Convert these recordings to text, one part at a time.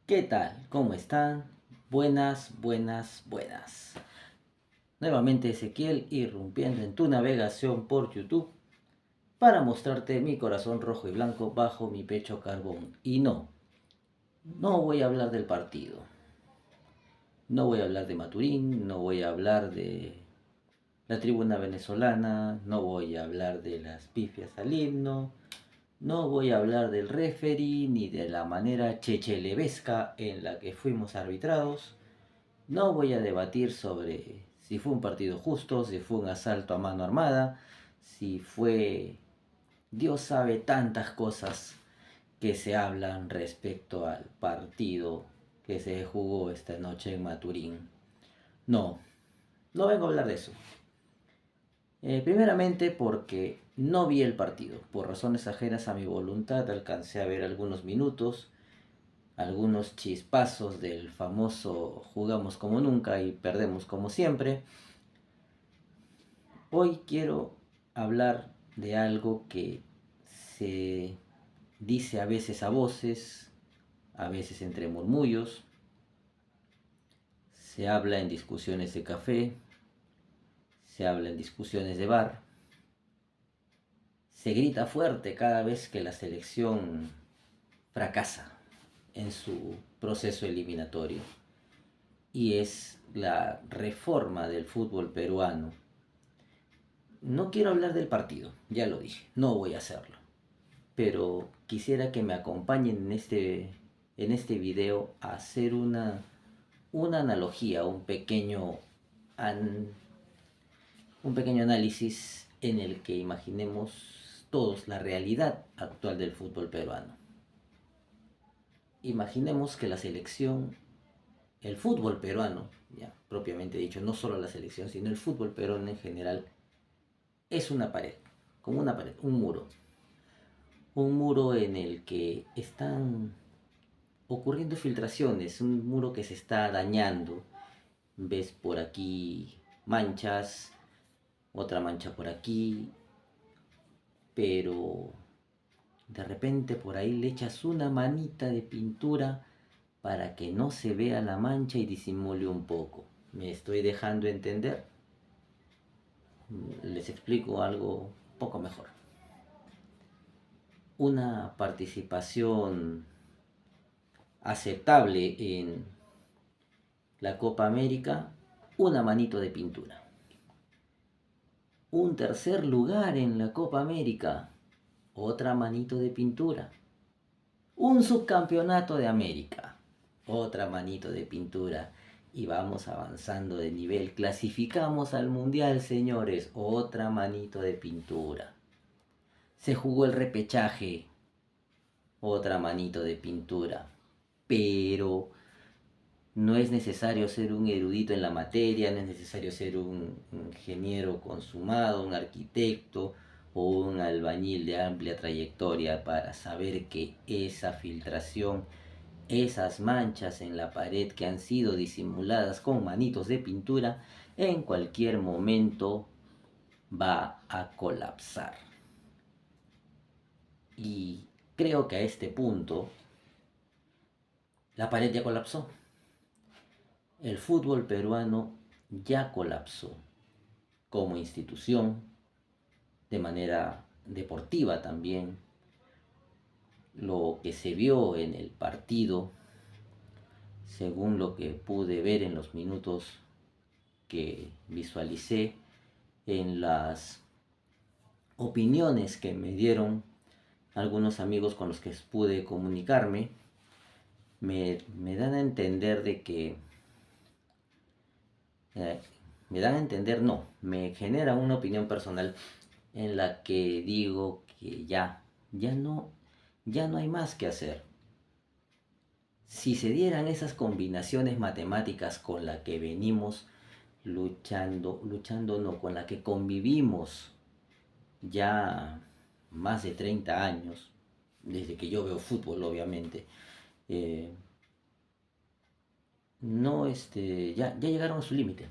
¿Qué tal? ¿Cómo están? Buenas, buenas, buenas. Nuevamente Ezequiel irrumpiendo en tu navegación por YouTube para mostrarte mi corazón rojo y blanco bajo mi pecho carbón. Y no voy a hablar del partido. No voy a hablar de Maturín, no voy a hablar de la tribuna venezolana, no voy a hablar de las pifias al himno, no voy a hablar del referee ni de la manera chechelevesca en la que fuimos arbitrados. No voy a debatir sobre si fue un partido justo, si fue un asalto a mano armada, si fue... Dios sabe tantas cosas que se hablan respecto al partido que se jugó esta noche en Maturín. No, no vengo a hablar de eso. Primeramente porque no vi el partido. Por razones ajenas a mi voluntad alcancé a ver algunos minutos, algunos chispazos del famoso jugamos como nunca y perdemos como siempre. Hoy quiero hablar de algo que se dice a veces a voces, a veces entre murmullos, se habla en discusiones de café, se habla en discusiones de bar, se grita fuerte cada vez que la selección fracasa en su proceso eliminatorio, y es la reforma del fútbol peruano. No quiero hablar del partido, ya lo dije, no voy a hacerlo, pero quisiera que me acompañen en este video a hacer una analogía, un pequeño análisis en el que imaginemos todos la realidad actual del fútbol peruano. Imaginemos que la selección, el fútbol peruano, ya propiamente dicho, no solo la selección, sino el fútbol peruano en general, es una pared, como una pared, un muro en el que están ocurriendo filtraciones, un muro que se está dañando. Ves por aquí manchas, otra mancha por aquí, pero de repente por ahí le echas una manita de pintura para que no se vea la mancha y disimule un poco. ¿Me estoy dejando entender? Les explico algo poco mejor. Una participación aceptable en la Copa América, una manito de pintura. Un tercer lugar en la Copa América, otra manito de pintura. Un subcampeonato de América, otra manito de pintura. Y vamos avanzando de nivel. Clasificamos al Mundial, señores, otra manito de pintura. Se jugó el repechaje, otra manito de pintura. Pero no es necesario ser un erudito en la materia, no es necesario ser un ingeniero consumado, un arquitecto o un albañil de amplia trayectoria para saber que esa filtración, esas manchas en la pared que han sido disimuladas con manitos de pintura, en cualquier momento va a colapsar. Y creo que a este punto la pared ya colapsó. El fútbol peruano ya colapsó como institución, de manera deportiva también. Lo que se vio en el partido, según lo que pude ver en los minutos que visualicé, en las opiniones que me dieron algunos amigos con los que pude comunicarme, me dan a entender de que eh, me dan a entender, no, me genera una opinión personal en la que digo que ya no hay más que hacer. Si se dieran esas combinaciones matemáticas con la que venimos luchando no, con la que convivimos ya más de 30 años, desde que yo veo fútbol, obviamente, eh, no, ya llegaron a su límite.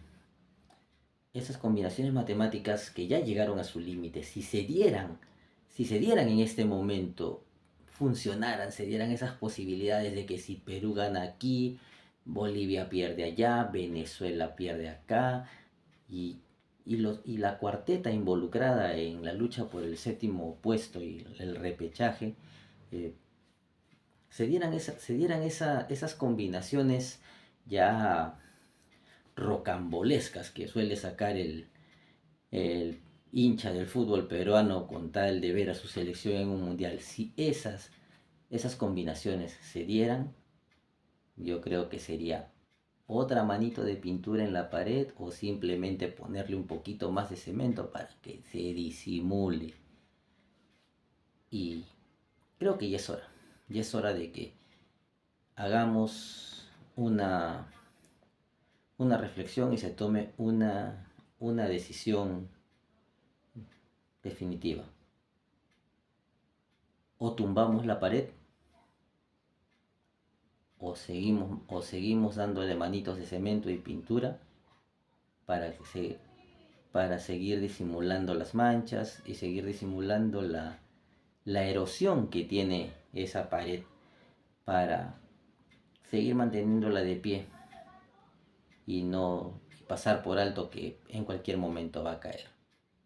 Esas combinaciones matemáticas que ya llegaron a su límite, si se dieran en este momento funcionaran, se dieran esas posibilidades de que si Perú gana aquí, Bolivia pierde allá, Venezuela pierde acá, y, y la cuarteta involucrada en la lucha por el séptimo puesto y el repechaje, eh, esas combinaciones ya rocambolescas que suele sacar el hincha del fútbol peruano con tal de ver a su selección en un mundial. Si esas combinaciones se dieran, yo creo que sería otra manito de pintura en la pared o simplemente ponerle un poquito más de cemento para que se disimule. Y creo que ya es hora de que hagamos una reflexión y se tome una decisión definitiva. O tumbamos la pared o seguimos dándole manitos de cemento y pintura para para seguir disimulando las manchas y seguir disimulando la erosión que tiene esa pared para seguir manteniéndola de pie y no pasar por alto que en cualquier momento va a caer.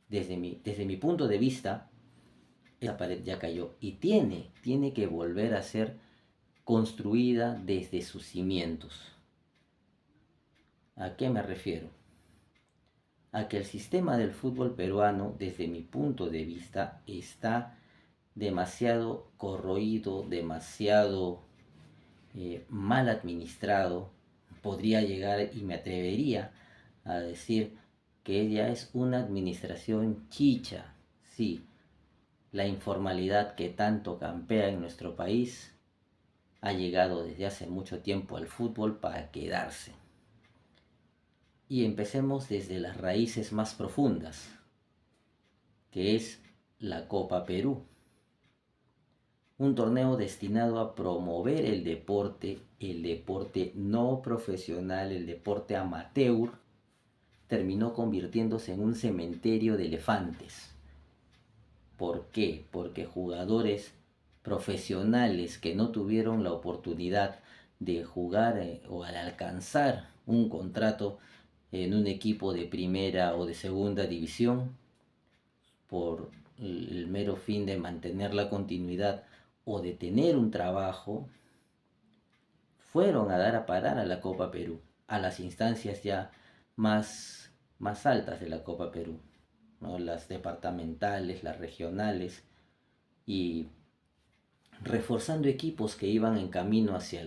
Desde mi punto de vista, esa pared ya cayó y tiene que volver a ser construida desde sus cimientos. ¿A qué me refiero? A que el sistema del fútbol peruano, desde mi punto de vista, está demasiado corroído, demasiado mal administrado. Podría llegar y me atrevería a decir que ella es una administración chicha. Sí, la informalidad que tanto campea en nuestro país ha llegado desde hace mucho tiempo al fútbol para quedarse. Y empecemos desde las raíces más profundas, que es la Copa Perú. Un torneo destinado a promover el deporte no profesional, el deporte amateur, terminó convirtiéndose en un cementerio de elefantes. ¿Por qué? Porque jugadores profesionales que no tuvieron la oportunidad de jugar o al alcanzar un contrato en un equipo de primera o de segunda división, por el mero fin de mantener la continuidad o de tener un trabajo, fueron a dar a parar a la Copa Perú, a las instancias ya más altas de la Copa Perú, ¿no? Las departamentales, las regionales, y reforzando equipos que iban en camino hacia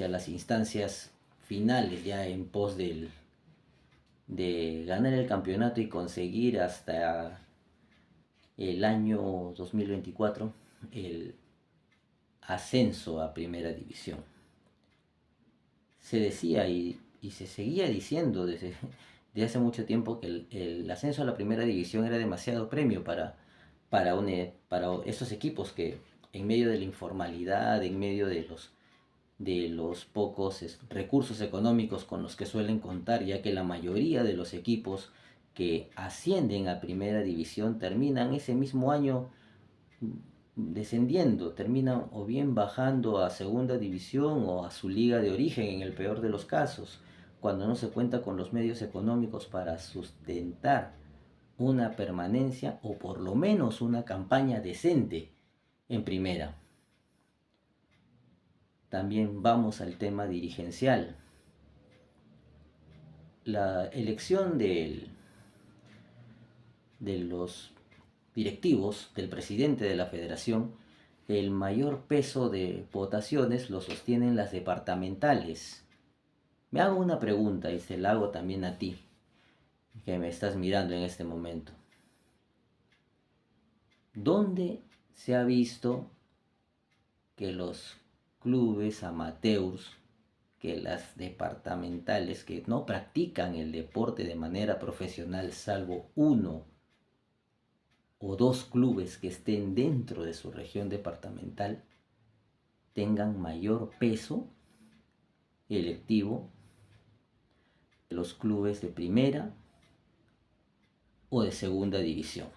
las instancias finales, ya en pos de ganar el campeonato y conseguir hasta el año 2024 el ascenso a primera división. Se decía y se seguía diciendo desde hace mucho tiempo que el ascenso a la primera división era demasiado premio para esos equipos que en medio de la informalidad, en medio de los pocos recursos económicos con los que suelen contar, ya que la mayoría de los equipos que ascienden a primera división terminan ese mismo año descendiendo, terminan o bien bajando a segunda división o a su liga de origen en el peor de los casos, cuando no se cuenta con los medios económicos para sustentar una permanencia o por lo menos una campaña decente en primera. También vamos al tema dirigencial. La elección de los directivos, del presidente de la federación, el mayor peso de votaciones lo sostienen las departamentales. Me hago una pregunta y se la hago también a ti, que me estás mirando en este momento. ¿Dónde se ha visto que los clubes amateurs, que las departamentales, que no practican el deporte de manera profesional, salvo uno o dos clubes que estén dentro de su región departamental, tengan mayor peso electivo que los clubes de primera o de segunda división?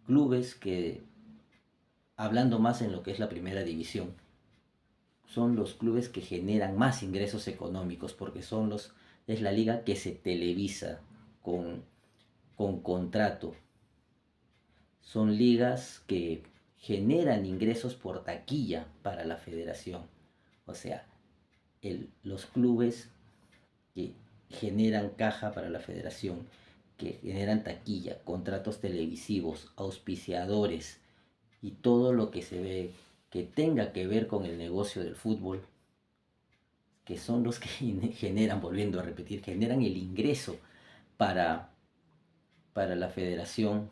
Clubes que hablando más en lo que es la primera división, son los clubes que generan más ingresos económicos porque es la liga que se televisa con, con contrato. Son ligas que generan ingresos por taquilla para la federación. O sea, los clubes que generan caja para la federación, que generan taquilla, contratos televisivos, auspiciadores y todo lo que se ve que tenga que ver con el negocio del fútbol, que son los que generan, volviendo a repetir, generan el ingreso para, para la federación,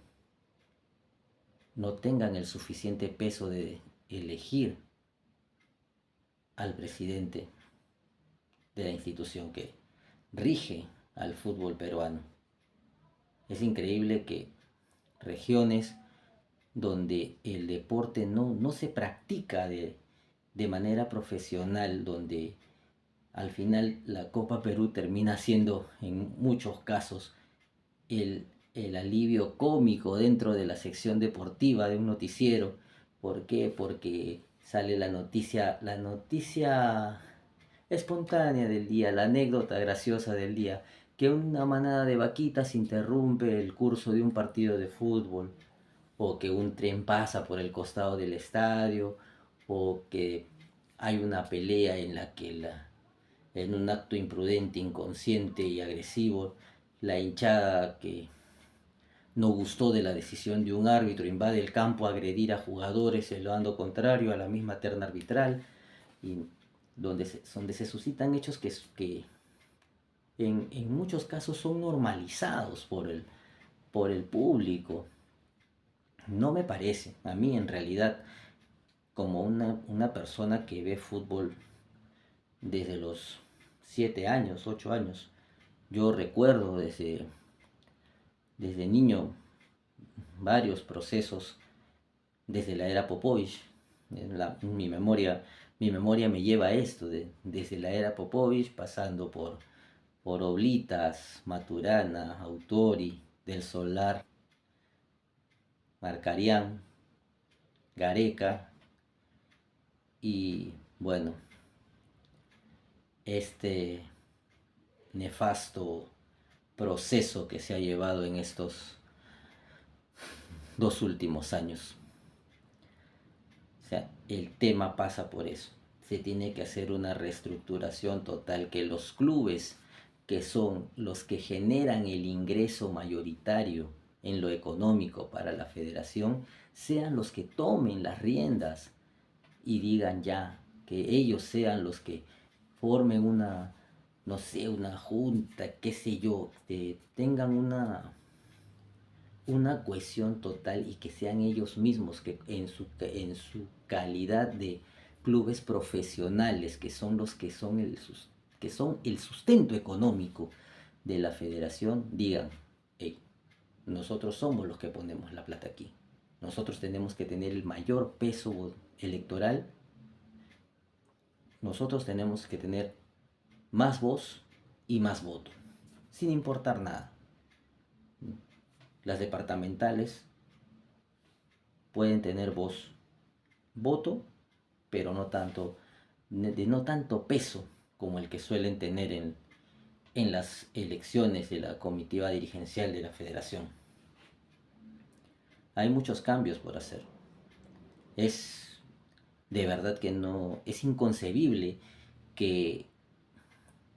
no tengan el suficiente peso de elegir al presidente de la institución que rige al fútbol peruano. Es increíble que regiones donde el deporte no se practica de manera profesional, donde al final la Copa Perú termina siendo en muchos casos el alivio cómico dentro de la sección deportiva de un noticiero. ¿Por qué? Porque sale la noticia espontánea del día, la anécdota graciosa del día, que una manada de vaquitas interrumpe el curso de un partido de fútbol, o que un tren pasa por el costado del estadio, o que hay una pelea en la que en un acto imprudente, inconsciente y agresivo, la hinchada que no gustó de la decisión de un árbitro invade el campo a agredir a jugadores en lo ando contrario a la misma terna arbitral, y donde se suscitan hechos que en muchos casos son normalizados por el público. No me parece, a mí en realidad, como una persona que ve fútbol desde los 7 años, 8 años, yo recuerdo desde niño varios procesos desde la era Popovich. Mi memoria me lleva a esto, desde la era Popovich, pasando por Oblitas, Maturana, Autori, Del Solar, Marcarián, Gareca y bueno, este nefasto proceso que se ha llevado en estos 2 últimos años. O sea, el tema pasa por eso. Se tiene que hacer una reestructuración total, que los clubes, que son los que generan el ingreso mayoritario en lo económico para la federación, sean los que tomen las riendas y digan ya, que ellos sean los que formen no sé, una junta, qué sé yo, que tengan una cohesión total y que sean ellos mismos que en su calidad de clubes profesionales, que son los que son el sustento económico de la federación, digan, hey, nosotros somos los que ponemos la plata aquí, nosotros tenemos que tener el mayor peso electoral, nosotros tenemos que tener más voz y más voto, sin importar nada. Las departamentales pueden tener voto, pero no tanto peso como el que suelen tener en las elecciones de la comitiva dirigencial de la federación. Hay muchos cambios por hacer. Es de verdad que no, es inconcebible que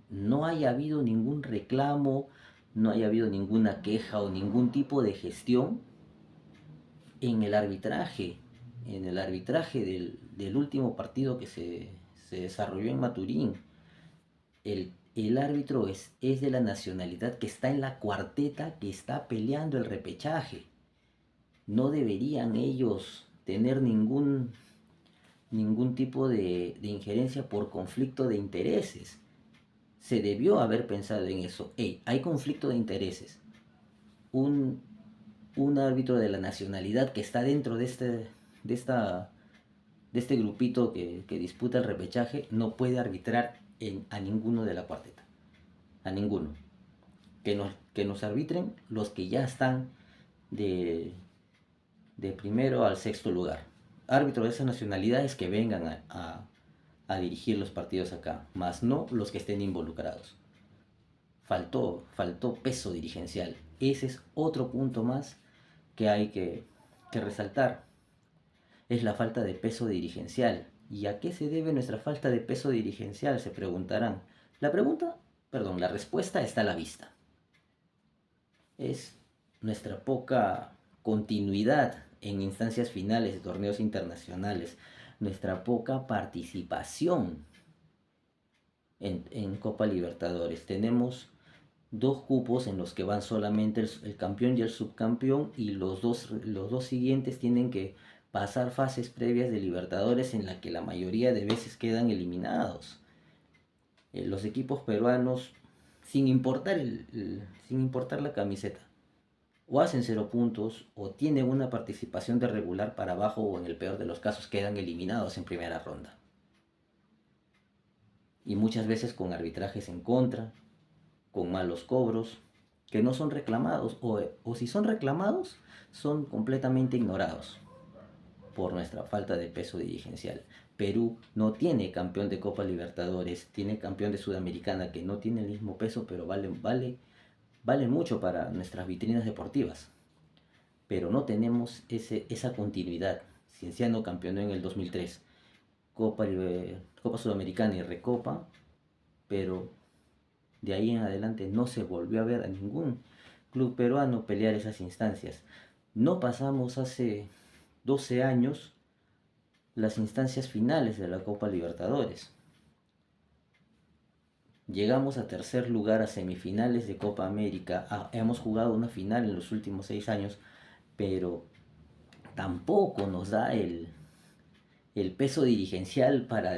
no haya habido ningún reclamo, no haya habido ninguna queja o ningún tipo de gestión en el arbitraje, del último partido que se desarrolló en Maturín. El árbitro es de la nacionalidad que está en la cuarteta que está peleando el repechaje. No deberían ellos tener ningún tipo de injerencia por conflicto de intereses. Se debió haber pensado en eso. Hey, hay conflicto de intereses. Un árbitro de la nacionalidad que está dentro de este grupito que disputa el repechaje no puede arbitrar a ninguno de la cuarteta. A ninguno. Que nos arbitren los que ya están de primero al sexto lugar. árbitros de esas nacionalidades que vengan a dirigir los partidos acá, más no los que estén involucrados. Faltó peso dirigencial. Ese es otro punto más que hay que resaltar. Es la falta de peso dirigencial. ¿Y a qué se debe nuestra falta de peso dirigencial? Se preguntarán. La respuesta está a la vista. Es nuestra poca continuidad en instancias finales de torneos internacionales, nuestra poca participación en Copa Libertadores. Tenemos dos cupos en los que van solamente el campeón y el subcampeón, y los dos siguientes tienen que pasar fases previas de Libertadores en la que la mayoría de veces quedan eliminados. Los equipos peruanos, sin importar la camiseta, o hacen 0 puntos o tienen una participación de regular para abajo, o en el peor de los casos quedan eliminados en primera ronda. Y muchas veces con arbitrajes en contra, con malos cobros, que no son reclamados, o si son reclamados, son completamente ignorados por nuestra falta de peso dirigencial. Perú no tiene campeón de Copa Libertadores, tiene campeón de Sudamericana, que no tiene el mismo peso, pero vale mucho para nuestras vitrinas deportivas. Pero no tenemos esa continuidad. Cienciano campeonó en el 2003, Copa Sudamericana y Recopa, pero de ahí en adelante no se volvió a ver a ningún club peruano pelear esas instancias. No pasamos hace 12 años las instancias finales de la Copa Libertadores. Llegamos a tercer lugar a semifinales de Copa América. Hemos jugado una final en los últimos 6 años, pero tampoco nos da el peso dirigencial para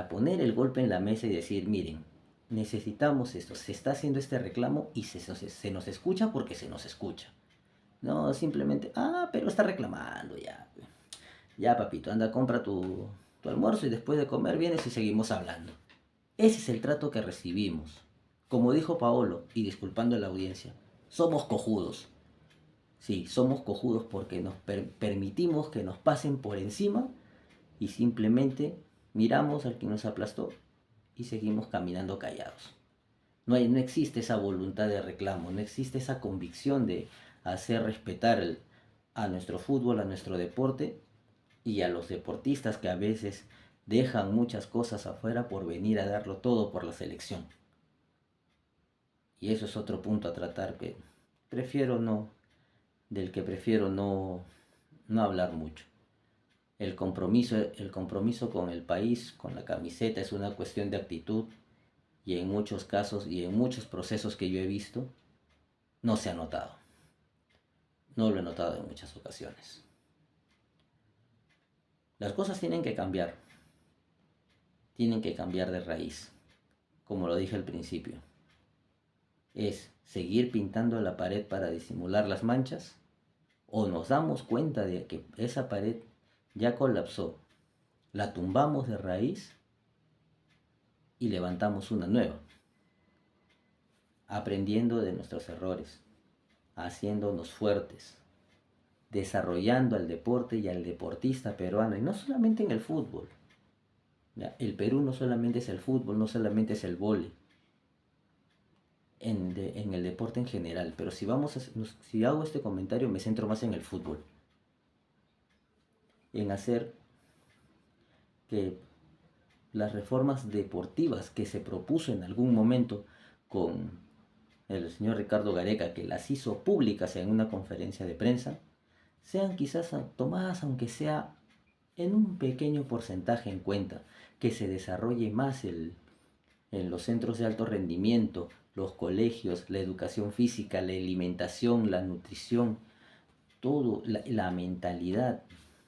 poner el golpe en la mesa y decir, miren, necesitamos esto, se está haciendo este reclamo y se nos escucha porque se nos escucha. No, simplemente, pero está reclamando ya. Ya, papito, anda, compra tu almuerzo y después de comer vienes y seguimos hablando. Ese es el trato que recibimos. Como dijo Paolo, y disculpando a la audiencia, somos cojudos. Sí, somos cojudos porque nos permitimos que nos pasen por encima y simplemente miramos al que nos aplastó y seguimos caminando callados. No existe esa voluntad de reclamo, no existe esa convicción de hacer respetar a nuestro fútbol, a nuestro deporte y a los deportistas que a veces dejan muchas cosas afuera por venir a darlo todo por la selección. Y eso es otro punto a tratar del que prefiero no hablar mucho. El compromiso con el país, con la camiseta, es una cuestión de actitud, y en muchos casos y en muchos procesos que yo he visto, no se ha notado. No lo he notado en muchas ocasiones. Las cosas tienen que cambiar de raíz, como lo dije al principio. ¿Es seguir pintando la pared para disimular las manchas? ¿O nos damos cuenta de que esa pared ya colapsó, la tumbamos de raíz y levantamos una nueva? Aprendiendo de nuestros errores, haciéndonos fuertes, desarrollando al deporte y al deportista peruano, y no solamente en el fútbol. El Perú no solamente es el fútbol, no solamente es el vóley, en el deporte en general, pero si hago este comentario me centro más en el fútbol, en hacer que las reformas deportivas que se propuso en algún momento con el señor Ricardo Gareca, que las hizo públicas en una conferencia de prensa, sean quizás tomadas, aunque sea en un pequeño porcentaje, en cuenta, que se desarrolle más en los centros de alto rendimiento, los colegios, la educación física, la alimentación, la nutrición, todo, la mentalidad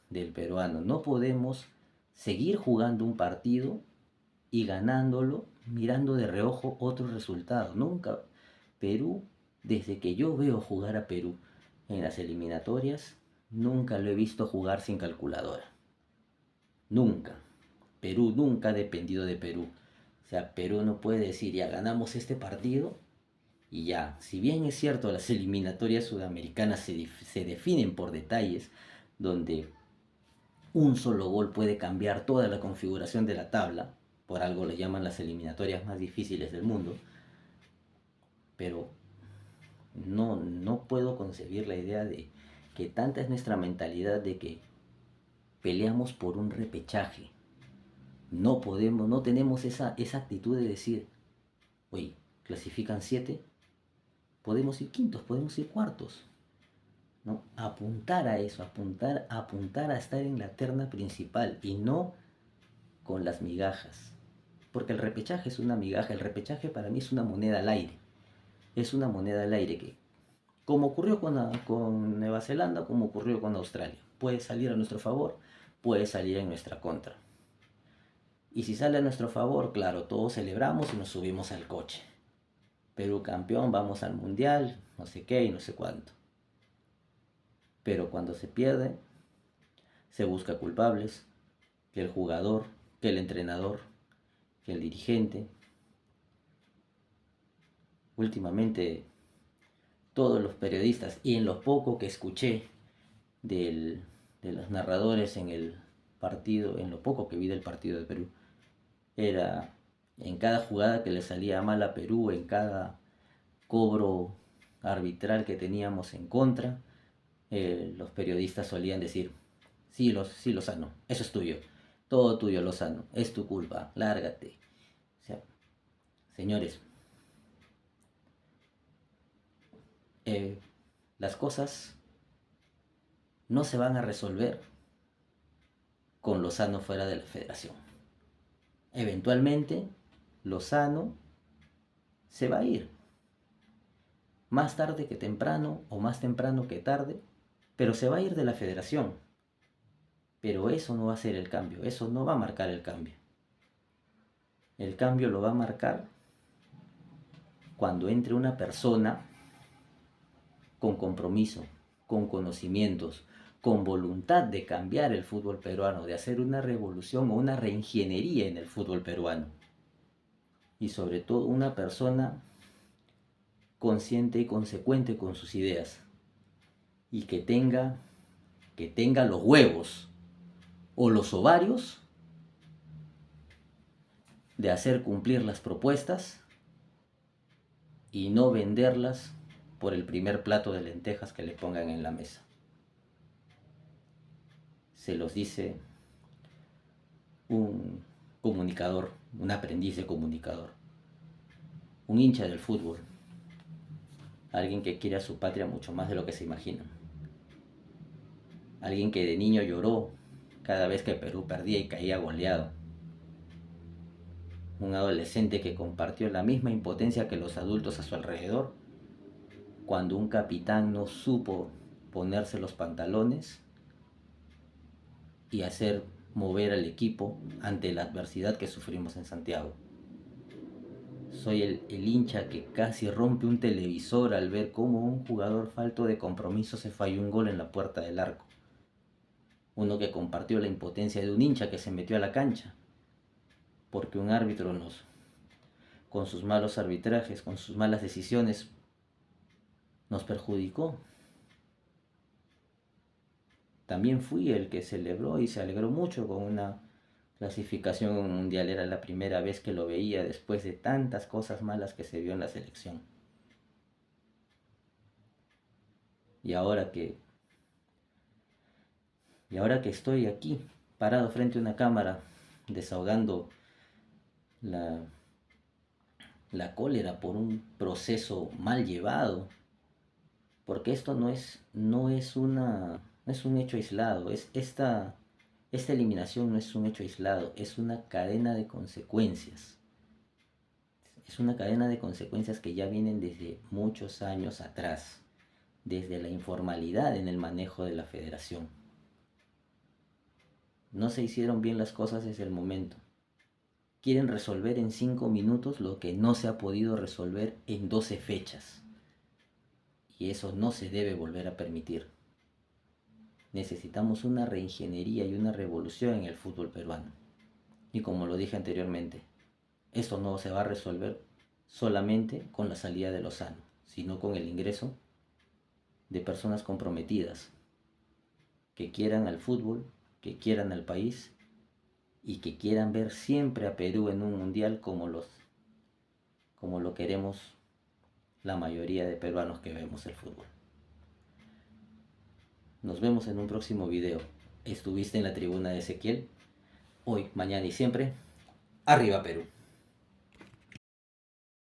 del peruano. No podemos seguir jugando un partido y ganándolo mirando de reojo otro resultado. Nunca. Perú, desde que yo veo jugar a Perú en las eliminatorias, nunca lo he visto jugar sin calculadora. Nunca. Perú nunca ha dependido de Perú. O sea, Perú no puede decir, ya ganamos este partido y ya. Si bien es cierto, las eliminatorias sudamericanas se definen por detalles, donde Un solo gol puede cambiar toda la configuración de la tabla, por algo le llaman las eliminatorias más difíciles del mundo, pero no puedo concebir la idea de que tanta es nuestra mentalidad de que peleamos por un repechaje. No tenemos esa actitud de decir, oye, clasifican 7, podemos ir quintos, podemos ir cuartos. ¿No? Apuntar a eso, apuntar a estar en la terna principal y no con las migajas. Porque el repechaje es una migaja, el repechaje para mí es una moneda al aire. Es una moneda al aire que, como ocurrió con Nueva Zelanda, como ocurrió con Australia, puede salir a nuestro favor, puede salir en nuestra contra. Y si sale a nuestro favor, claro, todos celebramos y nos subimos al coche. Perú campeón, vamos al mundial, no sé qué y no sé cuánto. Pero cuando se pierde, se busca culpables, que el jugador, que el entrenador, que el dirigente. Últimamente, todos los periodistas, y en lo poco que escuché de los narradores en el partido, en lo poco que vi del partido de Perú, era en cada jugada que le salía mal a Perú, en cada cobro arbitral que teníamos en contra, los periodistas solían decir, sí, Lozano, eso es tuyo, todo tuyo, Lozano, es tu culpa, lárgate. O sea, señores, las cosas no se van a resolver con Lozano fuera de la federación. Eventualmente, Lozano se va a ir. Más tarde que temprano, o más temprano que tarde, pero se va a ir de la federación. Pero eso no va a ser el cambio, eso no va a marcar el cambio. El cambio lo va a marcar cuando entre una persona con compromiso, con conocimientos, con voluntad de cambiar el fútbol peruano, de hacer una revolución o una reingeniería en el fútbol peruano. Y sobre todo una persona consciente y consecuente con sus ideas. Y que tenga los huevos o los ovarios de hacer cumplir las propuestas y no venderlas por el primer plato de lentejas que le pongan en la mesa. Se los dice un comunicador, un aprendiz de comunicador, un hincha del fútbol, alguien que quiere a su patria mucho más de lo que se imaginan, alguien que de niño lloró cada vez que Perú perdía y caía goleado, un adolescente que compartió la misma impotencia que los adultos a su alrededor cuando un capitán no supo ponerse los pantalones y hacer mover al equipo ante la adversidad que sufrimos en Santiago. Soy el hincha que casi rompe un televisor al ver cómo un jugador falto de compromiso se falló un gol en la puerta del arco. Uno que compartió la impotencia de un hincha que se metió a la cancha porque un árbitro con sus malos arbitrajes, con sus malas decisiones, nos perjudicó. También fui el que celebró y se alegró mucho con una clasificación mundial. Era la primera vez que lo veía después de tantas cosas malas que se vio en la selección. Y ahora que estoy aquí, parado frente a una cámara, desahogando la cólera por un proceso mal llevado, porque esto no es un hecho aislado, esta eliminación no es un hecho aislado, es una cadena de consecuencias. Es una cadena de consecuencias que ya vienen desde muchos años atrás, desde la informalidad en el manejo de la federación. No se hicieron bien las cosas desde el momento. Quieren resolver en 5 minutos lo que no se ha podido resolver en 12 fechas. Y eso no se debe volver a permitir. Necesitamos una reingeniería y una revolución en el fútbol peruano. Y como lo dije anteriormente, esto no se va a resolver solamente con la salida de Lozano, sino con el ingreso de personas comprometidas que quieran al fútbol que quieran al país y que quieran ver siempre a Perú en un mundial como lo queremos la mayoría de peruanos que vemos el fútbol. Nos vemos en un próximo video. Estuviste en la tribuna de Ezequiel. Hoy, mañana y siempre. ¡Arriba Perú!